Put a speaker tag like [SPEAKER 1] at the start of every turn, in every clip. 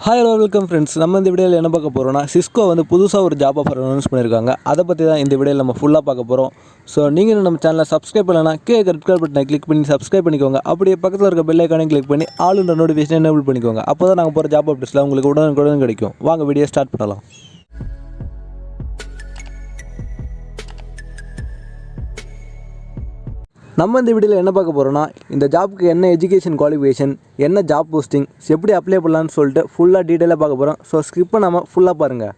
[SPEAKER 1] Hi welcome friends. நம்ம இந்த வீடியோவில் என்ன பார்க்க போகிறோம்னா, சிஸ்கோ வந்து புதுசாக ஒரு ஜாப் ஆஃபர் அனௌன்ஸ் பண்ணியிருக்காங்க. அதை பற்றி தான் இந்த வீடியோவில் நம்ம ஃபுல்லாக பார்க்க போகிறோம். ஸோ நீங்கள் நம்ம சேனலை சப்ஸ்கிரைப் பண்ணலன்னா ரெட் கலர் பட்டனை கிளிக் பண்ணி சப்ஸ்கிரைப் பண்ணிக்கோங்க. அப்படியே பக்கத்தில் இருக்க பெல் ஐக்கானையும் கிளிக் பண்ணி ஆளுன்ற நோட்டிஃபிகேஷன் எனேபிள் பண்ணிக்கோங்க. அப்போ தான் நாங்கள் போகிற ஜாப் அப்டேட்ஸில் உங்களுக்கு உடனுக்குடன் கிடைக்கும். வாங்க வீடியோ ஸ்டார்ட் பண்ணலாம். நம்ம இந்த வீடியோவில் என்ன பார்க்க போகிறோம்னா, இந்த ஜாப்புக்கு என்ன எஜுகேஷன் குவாலிஃபிகேஷன், என்ன ஜாப் போஸ்டிங், எப்படி அப்ளை பண்ணலான்னு சொல்லிட்டு ஃபுல்லாக டீட்டெயிலாக பார்க்க போகிறோம். ஸோ ஸ்கிப் பண்ணாமல் ஃபுல்லாக பாருங்கள்.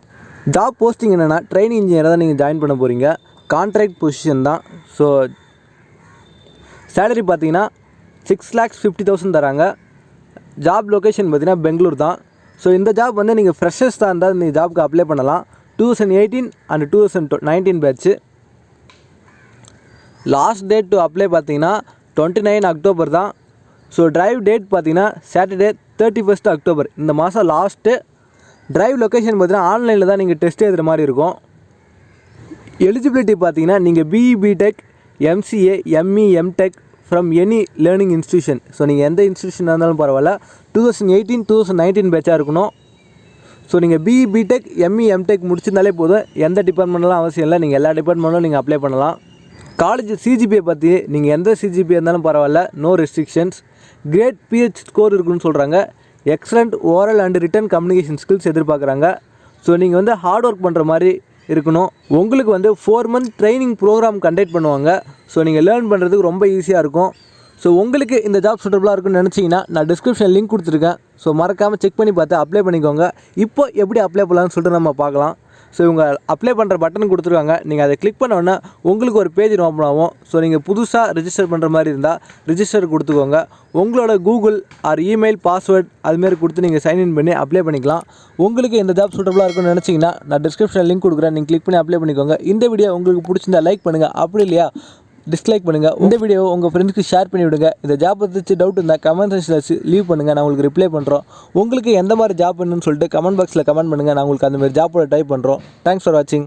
[SPEAKER 1] ஜாப் போஸ்டிங் என்னென்னா, ட்ரெயினிங் இன்ஜினியராக தான் நீங்கள் ஜாயின் பண்ண போகிறீங்க. கான்ட்ராக்ட் பொசிஷன் தான். ஸோ சேலரி பார்த்தீங்கன்னா 6,50,000 தராங்க. ஜாப் லொக்கேஷன் பார்த்தீங்கன்னா பெங்களூர் தான். ஸோ இந்த ஜாப் வந்து நீங்கள் ஃப்ரெஷர்ஸ் தான் இருந்தால் இந்த ஜாப்புக்கு அப்ளை பண்ணலாம். 2018 and 2019 batch. Last date to apply பார்த்தீங்கன்னா 29 அக்டோபர் தான். ஸோ ட்ரைவ் டேட் பார்த்தீங்கன்னா சாட்டர்டே 31 அக்டோபர் இந்த மாதம் லாஸ்ட்டு. ட்ரைவ் லொக்கேஷன் பார்த்தீங்கன்னா ஆன்லைனில் தான் நீங்கள் டெஸ்ட் எழுதுகிற மாதிரி இருக்கும். எலிஜிபிலிட்டி பார்த்தீங்கன்னா நீங்கள் BE BTech MCA ME MTech from any learning institution. So நீங்கள் எந்த இன்ஸ்டியூஷனாக இருந்தாலும் பரவாயில்ல. 2018 2019 பேட்சாக இருக்கணும். ஸோ நீங்கள் பிஇ பிடெக் எம்இ எம்டெக் முடிச்சிருந்தாலே போதும். எந்த டிபார்ட்மெண்ட்லாம் அவசியம் இல்லை, நீங்கள் எல்லா டிபார்ட்மெண்ட்டும் நீங்கள் அப்ளை பண்ணலாம். காலேஜ் சிஜிபிஏ பற்றி நீங்கள் எந்த சிஜிபிஏ இருந்தாலும் பரவாயில்ல, no restrictions. Great PH score இருக்குன்னு சொல்கிறாங்க. Excellent oral and written communication skills எதிர்பார்க்குறாங்க. ஸோ நீங்கள் வந்து ஹார்ட் ஒர்க் பண்ணுற மாதிரி இருக்கணும். உங்களுக்கு வந்து 4 மந்த் ட்ரைனிங் ப்ரோக்ராம் கண்டக்ட் பண்ணுவாங்க. ஸோ நீங்கள் லேர்ன் பண்ணுறதுக்கு ரொம்ப ஈஸியாக இருக்கும். ஸோ உங்களுக்கு இந்த ஜாப் சூட்டபுளாக இருக்குன்னு நினச்சிங்கன்னா நான் டிஸ்கிரிப்ஷன் லிங்க் கொடுத்துருக்கேன். ஸோ மறக்காமல் செக் பண்ணி பார்த்து அப்ளை பண்ணிக்கோங்க. இப்போ எப்படி அப்ளை பண்ணலான்னு சொல்லிட்டு நம்ம பார்க்கலாம். ஸோ இவங்க அப்ளை பண்ணுற பட்டன் கொடுத்துருக்காங்க. நீங்கள் அதை கிளிக் பண்ண உடனே உங்களுக்கு ஒரு பேஜ் ஓப்பன் ஆகும். ஸோ நீங்கள் புதுசாக ரிஜிஸ்டர் பண்ணுற மாதிரி இருந்தால் ரிஜிஸ்டர் கொடுத்துக்கோங்க. உங்களோட கூகுள் ஆர் இமெயில் பாஸ்வேர்ட் அதுமாரி கொடுத்து நீங்கள் சைன்இன் பண்ணி அப்ளை பண்ணிக்கலாம். உங்களுக்கு இந்த ஜாப் சூட்டபுளாக இருக்குன்னு நினச்சிங்கன்னா நான் டிஸ்கிரிப்ஷனில் லிங்க் கொடுக்குறேன். நீங்கள் கிளிக் பண்ணி அப்ளை பண்ணிக்கோங்க. இந்த வீடியோ உங்களுக்கு பிடிச்சிருந்தா லைக் பண்ணுங்கள், அப்படி இல்லையா டிஸ்லைக் பண்ணுங்கள். இந்த வீடியோ உங்கள் ஃப்ரெண்ட்ஸ்க்கு ஷேர் பண்ணி விடுங்க. இந்த ஜாப் பற்றி டவுட் இருந்தால் கமெண்ட் செக்ஷனில் லீவ் பண்ணுங்கள். நான் உங்களுக்கு ரிப்ளை பண்ணுறோம். உங்களுக்கு எந்த மாதிரி ஜாப் வேணும்னு சொல்லிட்டு கமெண்ட் பாக்ஸில் கமெண்ட் பண்ணுங்கள். நான் உங்களுக்கு அந்த மாதிரி ஜாப்போட டைப் பண்ணுறோம். தேங்க்ஸ் ஃபார் வாட்சிங்.